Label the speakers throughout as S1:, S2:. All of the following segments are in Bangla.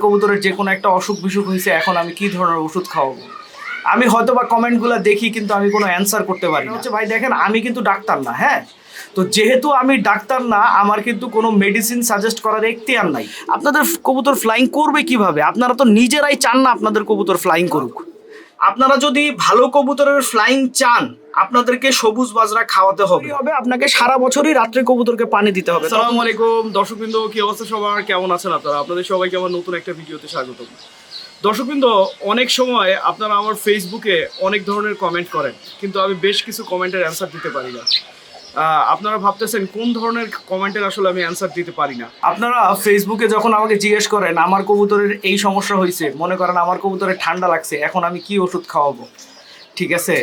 S1: কবুতরের যে কোনো একটা অসুখ বিসুখ হয়েছে, এখন আমি কি ধরনের ওষুধ খাওয়াবো? আমি হয়তো বা কমেন্টগুলো দেখি, কিন্তু আমি কোনো অ্যান্সার করতে পারি না। হচ্ছে ভাই দেখেন, আমি কিন্তু ডাক্তার না, হ্যাঁ। তো যেহেতু আমি ডাক্তার না, আমার কিন্তু কোনো মেডিসিন সাজেস্ট করার এখতিয়ার নাই। আপনাদের কবুতর ফ্লাইং করবে কিভাবে? আপনারা তো নিজেরাই চান না আপনাদের কবুতর ফ্লাইং করুক। আপনারা যদি ভালো কবুতরের ফ্লাইং চান, আপনাদেরকে সবুজ বাজরা খাওয়াতে হবে। আপনাকে সারা বছরই রাত্রে কবুতরকে পানি দিতে হবে।
S2: আসসালামু আলাইকুম দর্শকবৃন্দ, কি অবস্থা সবার? কেমন আছেন আপনারা? আপনাদের সবাইকে আমার নতুন একটা ভিডিওতে স্বাগত। দর্শকবৃন্দ, অনেক সময় আপনারা আমার ফেসবুকে অনেক ধরনের কমেন্ট করেন, কিন্তু আমি বেশ কিছু কমেন্টের অ্যান্সার দিতে পারি না। আপনারা ভাবতেছেন কোন ধরনের কমেন্টের আসলে আমি অ্যান্সার দিতে পারি না।
S1: আপনারা ফেসবুকে যখন আমাকে জিজ্ঞেস করেন আমার কবুতরের এই সমস্যা হয়েছে, মনে করেন আমার কবুতরের ঠান্ডা লাগছে, এখন আমি কি ওষুধ খাওয়াবো, ঠিক আছে?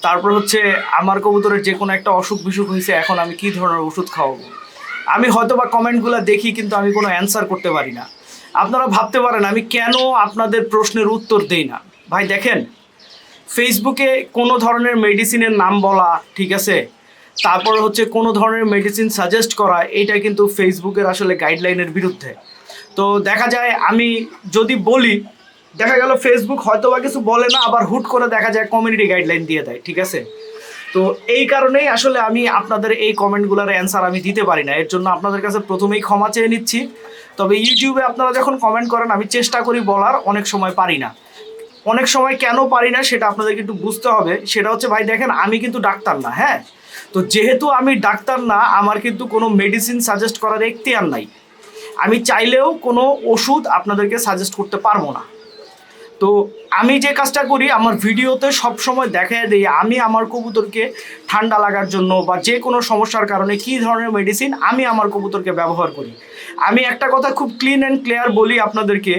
S1: তারপর হচ্ছে আমার কবুতরের যে কোনো একটা অসুখ বিসুখ হয়েছে, এখন আমি কি ধরনের ওষুধ খাওয়াবো? আমি হয়তো বা কমেন্টগুলো দেখি, কিন্তু আমি কোনো অ্যান্সার করতে পারি না। আপনারা ভাবতে পারেন আমি কেন আপনাদের প্রশ্নের উত্তর দেই না। ভাই দেখেন, ফেসবুকে কোনো ধরনের মেডিসিনের নাম বলা, ঠিক আছে, তারপর হচ্ছে কোনো ধরনের মেডিসিন সাজেস্ট করা, এটা কিন্তু ফেসবুকের আসলে গাইডলাইনের বিরুদ্ধে। তো দেখা যায় আমি যদি বলি, দেখা গেল ফেসবুক হয়তো বা কিছু বলে না, আবার হুট করে দেখা যায় কমিউনিটি গাইডলাইন দিয়ে দেয়, ঠিক আছে? তো এই কারণেই আসলে আমি আপনাদের এই কমেন্টগুলোর অ্যান্সার আমি দিতে পারি না। এর জন্য আপনাদের কাছে প্রথমেই ক্ষমা চেয়ে নিচ্ছি। তবে ইউটিউবে আপনারা যখন কমেন্ট করেন, আমি চেষ্টা করি বলার, অনেক সময় পারি না। অনেক সময় কেন পারি না সেটা আপনাদেরকে একটু বুঝতে হবে। সেটা হচ্ছে ভাই দেখেন, আমি কিন্তু ডাক্তার না, হ্যাঁ। তো যেহেতু আমি ডাক্তার না, আমার কিন্তু কোনো মেডিসিন সাজেস্ট করার এখতিয়ার নাই। আমি চাইলেও কোনো ওষুধ আপনাদেরকে সাজেস্ট করতে পারবো না। তো আমি যে কাজটা করি, আমার ভিডিওতে সব সময় দেখায় দিই আমি আমার কবুতরকে ঠান্ডা লাগার জন্য বা যে কোনো সমস্যার কারণে কী ধরনের মেডিসিন আমি আমার কবুতরকে ব্যবহার করি। আমি একটা কথা খুব ক্লিন অ্যান্ড ক্লিয়ার বলি আপনাদেরকে,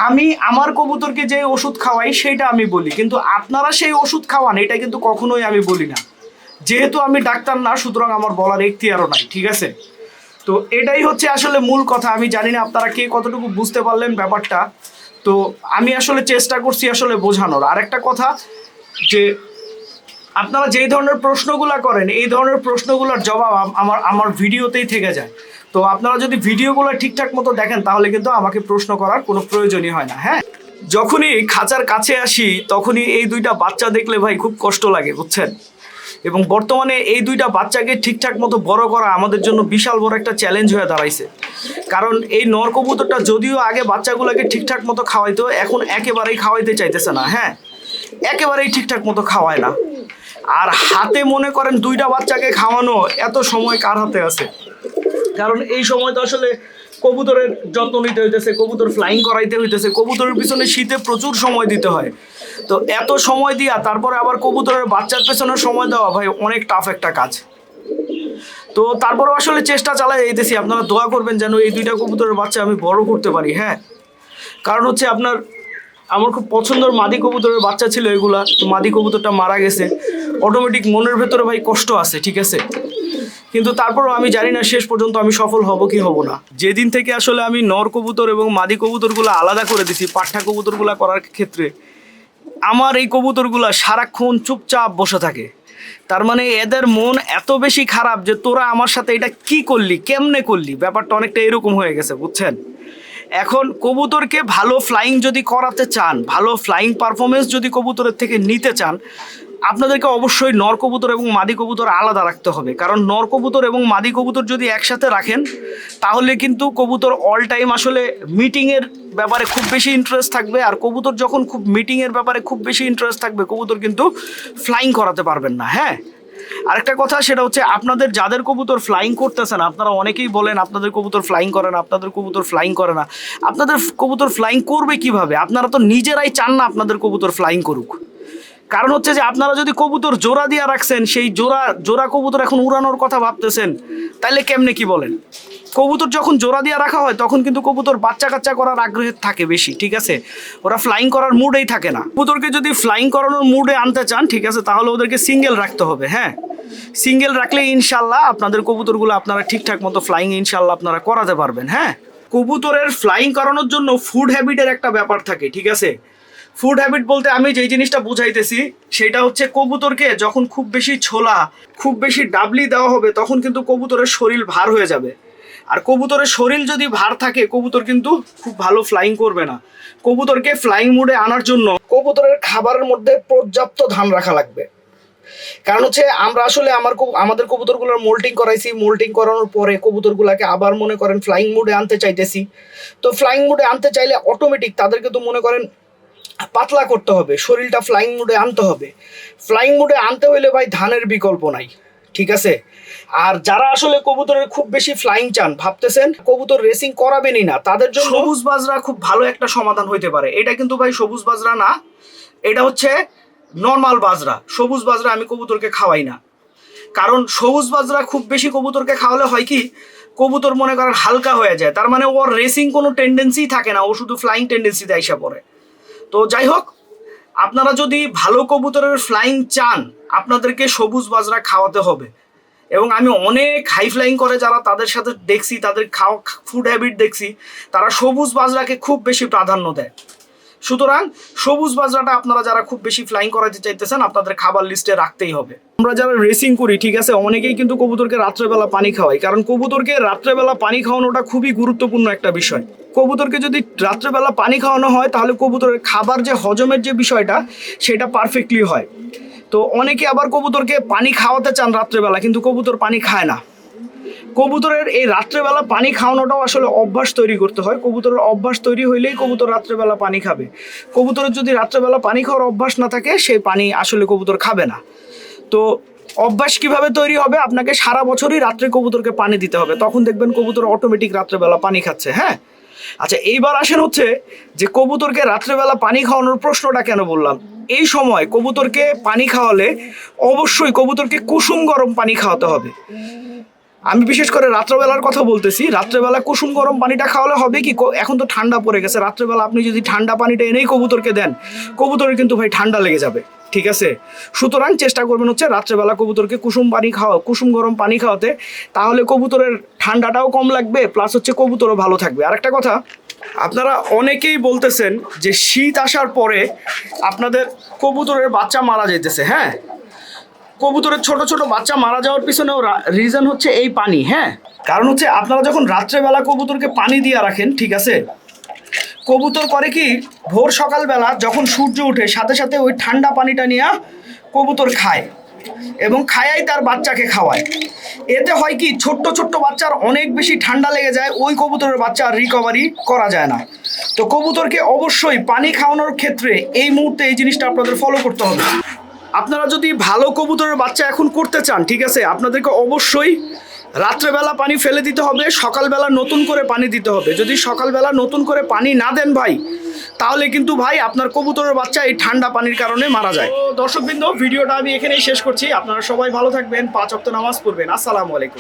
S1: আমি আমার কবুতরকে যে ওষুধ খাওয়াই সেইটা আমি বলি, কিন্তু আপনারা সেই ওষুধ খাওয়ান এটা কিন্তু কখনোই আমি বলি না। যেহেতু আমি ডাক্তার না, সুতরাং আমার বলার এখতিয়ারও নাই, ঠিক আছে? তো এটাই হচ্ছে আসলে মূল কথা। আমি জানি না আপনারা কে কতটুকু বুঝতে পারলেন ব্যাপারটা। তো আমি আসলে চেষ্টা করছি আসলে বোঝানোর। আর একটা কথা, যে আপনারা যেই ধরনের প্রশ্নগুলো করেন, এই ধরনের প্রশ্নগুলোর জবাব আমার ভিডিওতেই থেকে যায়। তো আপনারা যদি ভিডিওগুলো ঠিকঠাক মতো দেখেন, তাহলে কিন্তু আমাকে প্রশ্ন করার কোনো প্রয়োজনই হয় না, হ্যাঁ। যখনই খাঁচার কাছে আসি, তখনই এই দুইটা বাচ্চা দেখলে ভাই খুব কষ্ট লাগে, বুঝছেন? এবং বর্তমানে এই দুইটা বাচ্চাকে ঠিকঠাক মতো বড় করা আমাদের জন্য বিশাল বড় একটা চ্যালেঞ্জ হয়ে দাঁড়াইছে। কারণ এই নর কবুতরটা যদিও আগে বাচ্চাগুলোকে ঠিকঠাক মতো খাওয়াইতো, এখন একেবারেই খাওয়াইতে চাইতেছে না, হ্যাঁ, একেবারেই ঠিকঠাক মতো খাওয়ায় না। আর হাতে মনে করেন দুইটা বাচ্চাকে খাওয়ানো, এত সময় কার হাতে আছে? কারণ এই সময় তো আসলে কবুতরের যত্ন নিতে হইতেছে, কবুতর ফ্লাইং করাইতে হইতেছে, কবুতরের পিছনে শীতে প্রচুর সময় দিতে হয়। তো এত সময় দিয়া তারপরে আবার কবুতরের বাচ্চার পেছনে সময় দেওয়া, ভাই অনেক টাফ একটা কাজ। তো তারপরেও আসলে চেষ্টা চালাই যেতেছি। আপনারা দোয়া করবেন যেন এই দুইটা কবুতরের বাচ্চা আমি বড় করতে পারি, হ্যাঁ। কারণ হচ্ছে আমার খুব পছন্দের মাদি কবুতরের বাচ্চা ছিল এগুলা, তো মাদি কবুতরটা মারা গেছে। অটোমেটিক মনের ভেতরে ভাই কষ্ট আছে, ঠিক আছে, কিন্তু তারপরও আমি জানি না শেষ পর্যন্ত আমি সফল হব কি হব না। যেদিন থেকে আসলে আমি নর কবুতর এবং মাদি কবুতরগুলো আলাদা করে দিছি পাঠা কবুতরগুলো করার ক্ষেত্রে, আমার এই কবুতরগুলো সারাক্ষণ চুপচাপ বসে থাকে। তার মানে এদের মন এত বেশি খারাপ যে তোরা আমার সাথে এটা কি করলি, কেমনে করলি, ব্যাপারটা অনেকটা এরকম হয়ে গেছে, বুঝছেন? এখন কবুতরকে ভালো ফ্লাইং যদি করাতে চান, ভালো ফ্লাইং পারফরমেন্স যদি কবুতরের থেকে নিতে চান, আপনাদেরকে অবশ্যই নর কবুতর এবং মাদি কবুতর আলাদা রাখতে হবে। কারণ নর কবুতর এবং মাদি কবুতর যদি একসাথে রাখেন, তাহলে কিন্তু কবুতর অল টাইম আসলে মিটিংয়ের ব্যাপারে খুব বেশি ইন্টারেস্ট থাকবে। আর কবুতর যখন খুব মিটিংয়ের ব্যাপারে খুব বেশি ইন্টারেস্ট থাকবে, কবুতর কিন্তু ফ্লাইং করাতে পারবেন না, হ্যাঁ। আরেকটা কথা, সেটা হচ্ছে আপনাদের যাদের কবুতর ফ্লাইং করতেছেন, আপনারা অনেকেই বলেন আপনাদের কবুতর ফ্লাইং করে না, আপনাদের কবুতর ফ্লাইং করে না। আপনাদের কবুতর ফ্লাইং করবে কিভাবে? আপনারা তো নিজেরাই চান না আপনাদের কবুতর ফ্লাইং করুক। কারণ হচ্ছে যে আপনারা যদি কবুতর জোড়া দিয়ে রাখছেন, সেই জোড়া কবুতর এখন উড়ানোর কথা ভাবতেছেন, তাইলে কেমনে কি বলেন? কবুতর যখন জোড়া দিয়ে রাখা হয়, তখন কিন্তু কবুতর বাচ্চা কাচ্চা করার আগ্রহ থাকে বেশি, ঠিক আছে, ওরা ফ্লাইং করার মুডেই থাকে না। কবুতরকে যদি ফ্লাইং করানোর মুডে আনতে চান, ঠিক আছে, তাহলে ওদেরকে সিঙ্গেল রাখতে হবে, হ্যাঁ। সিঙ্গেল রাখলে ইনশাল্লাহ আপনাদের কবুতরগুলো আপনারা ঠিকঠাক মতো ফ্লাইং ইনশাল্লাহ আপনারা করাতে পারবেন, হ্যাঁ। কবুতরের ফ্লাইং করানোর জন্য ফুড হ্যাবিটের একটা ব্যাপার থাকে, ঠিক আছে। ফুড হ্যাবিট বলতে আমি যেই জিনিসটা বুঝাইতেছি, সেটা হচ্ছে কবুতরকে যখন খুব বেশি ছোলা, খুব বেশি ডাবলি দেওয়া হবে, তখন কিন্তু কবুতরের শরীর ভার হয়ে যাবে। আর কবুতরের শরীর যদি ভার থাকে কবুতর কিন্তু খুব ভালো ফ্লাইং করবে না। কবুতরকে ফ্লাইং মোডে আনার জন্য কবুতরের খাবারের মধ্যে পর্যাপ্ত ধান রাখা লাগবে। কারণ হচ্ছে আমরা আসলে আমাদের কবুতরগুলোর মোল্টিং করাইছি, মোল্টিং করানোর পরে কবুতরগুলোকে আবার মনে করেন ফ্লাইং মোডে আনতে চাইতেছি। তো ফ্লাইং মোডে আনতে চাইলে অটোমেটিক তাদেরকে তো মনে করেন পাতলা করতে হবে, শরীরটা ফ্লাইং মোডে আনতে হবে। ফ্লাইং মোডে আনতে হইলে ভাই ধানের বিকল্প নাই, ঠিক আছে? আর যারা আসলে কবুতরের খুব বেশি ফ্লাইং চান, ভাবতেছেন কবুতর রেসিং করাবেনই না, তাদের জন্য সবুজ বাজরা খুব ভালো একটা সমাধান হইতে পারে। এটা কিন্তু ভাই সবুজ বাজরা না, এটা হচ্ছে নর্মাল বাজরা। সবুজ বাজরা আমি কবুতরকে খাওয়াই না, কারণ সবুজ বাজরা খুব বেশি কবুতরকে খাওয়ালে হয় কি, কবুতর মনে করেন হালকা হয়ে যায়, তার মানে ওর রেসিং কোনো টেন্ডেন্সি থাকে না, ও শুধু ফ্লাইং টেন্ডেন্সিতে আইসা পড়ে। তো যাই হোক, আপনারা যদি ভালো কবুতরের ফ্লাইং চান আপনাদেরকে সবুজ বাজরা খাওয়াতে হবে। এবং আমি অনেক হাই ফ্লাইং করে যারা, তাদের সাথে দেখছি, তাদের খাওয়া ফুড হ্যাবিট দেখছি, তারা সবুজ বাজরাকে খুব বেশি প্রাধান্য দেয়। সুতরাং সবুজ বাজরাটা আপনারা যারা খুব বেশি ফ্লাইং করাতে চাইতেছেন আপনাদের খাবার লিস্টে রাখতেই হবে। আমরা যারা রেসিং করি, ঠিক আছে, অনেকেই কিন্তু কবুতরকে রাত্রেবেলা পানি খাওয়াই, কারণ কবুতরকে রাত্রেবেলা পানি খাওয়ানোটা খুবই গুরুত্বপূর্ণ একটা বিষয়। কবুতরকে যদি রাত্রেবেলা পানি খাওয়ানো হয় তাহলে কবুতরের খাবার যে হজমের যে বিষয়টা সেটা পারফেক্টলি হয়। তো অনেকে আবার কবুতরকে পানি খাওয়াতে চান রাত্রেবেলা, কিন্তু কবুতর পানি খায় না। কবুতরের এই রাত্রেবেলা পানি খাওয়ানোটাও আসলে অভ্যাস তৈরি করতে হয়। কবুতরের অভ্যাস তৈরি হইলেই কবুতর রাত্রেবেলা পানি খাবে। কবুতরের যদি রাত্রেবেলা পানি খাওয়ার অভ্যাস না থাকে, সেই পানি আসলে কবুতর খাবে না। তো অভ্যাস কিভাবে তৈরি হবে? আপনাকে সারা বছরই রাত্রে কবুতরকে পানি দিতে হবে, তখন দেখবেন কবুতর অটোমেটিক রাত্রেবেলা পানি খাচ্ছে। হ্যাঁ, আচ্ছা, এইবার আসেন হচ্ছে যে কবুতরকে রাত্রেবেলা পানি খাওয়ানোর প্রশ্নটা কেন বললাম। এই সময় কবুতরকে পানি খাওয়ালে অবশ্যই কবুতরকে কুসুম গরম পানি খাওয়াতে হবে। আমি বিশেষ করে রাত্রেবেলার কথা বলতেছি। রাত্রেবেলা কুসুম গরম পানিটা খাওয়ালে হবে কি, এখন তো ঠান্ডা পড়ে গেছে, রাত্রেবেলা আপনি যদি ঠান্ডা পানিটা এনেই কবুতরকে দেন, কবুতরের কিন্তু ভাই ঠান্ডা লেগে যাবে, ঠিক আছে? সুতরাং চেষ্টা করবেন হচ্ছে রাত্রেবেলা কবুতরকে কুসুম গরম পানি খাওয়াতে, তাহলে কবুতরের ঠান্ডাটাও কম লাগবে, প্লাস হচ্ছে কবুতরও ভালো থাকবে। আরেকটা কথা, আপনারা অনেকেই বলতেছেন যে শীত আসার পরে আপনাদের কবুতরের বাচ্চা মারা যেতেছে। হ্যাঁ, কবুতরের ছোট ছোট বাচ্চা মারা যাওয়ার পিছনেও রিজন হচ্ছে এই পানি। হ্যাঁ, কারণ হচ্ছে আপনারা যখন রাত্রেবেলা কবুতরকে পানি দিয়ে রাখেন, ঠিক আছে, কবুতর করে কি, ভোর সকালবেলা যখন সূর্য ওঠে সাথে সাথে ওই ঠান্ডা পানিটা নিয়ে কবুতর খায় এবং খায়াই তার বাচ্চাকে খাওয়ায়। এতে হয় কি, ছোট্ট ছোট্ট বাচ্চার অনেক বেশি ঠান্ডা লেগে যায়, ওই কবুতরের বাচ্চা আর রিকভারি করা যায় না। তো কবুতরকে অবশ্যই পানি খাওয়ানোর ক্ষেত্রে এই মুহূর্তে এই জিনিসটা আপনাদের ফলো করতে হবে। আপনারা যদি ভালো কবুতরের বাচ্চা এখন করতে চান, ঠিক আছে, আপনাদেরকে অবশ্যই রাত্রেবেলা পানি ফেলে দিতে হবে, সকালবেলা নতুন করে পানি দিতে হবে। যদি সকালবেলা নতুন করে পানি না দেন ভাই, তাহলে কিন্তু ভাই আপনার কবুতরের বাচ্চা এই ঠান্ডা পানির কারণে মারা যায়। তো দর্শকবৃন্দ, ভিডিওটা আমি এখানেই শেষ করছি। আপনারা সবাই ভালো থাকবেন, 5 ওয়াক্ত নামাজ পড়বেন। আসসালামু আলাইকুম।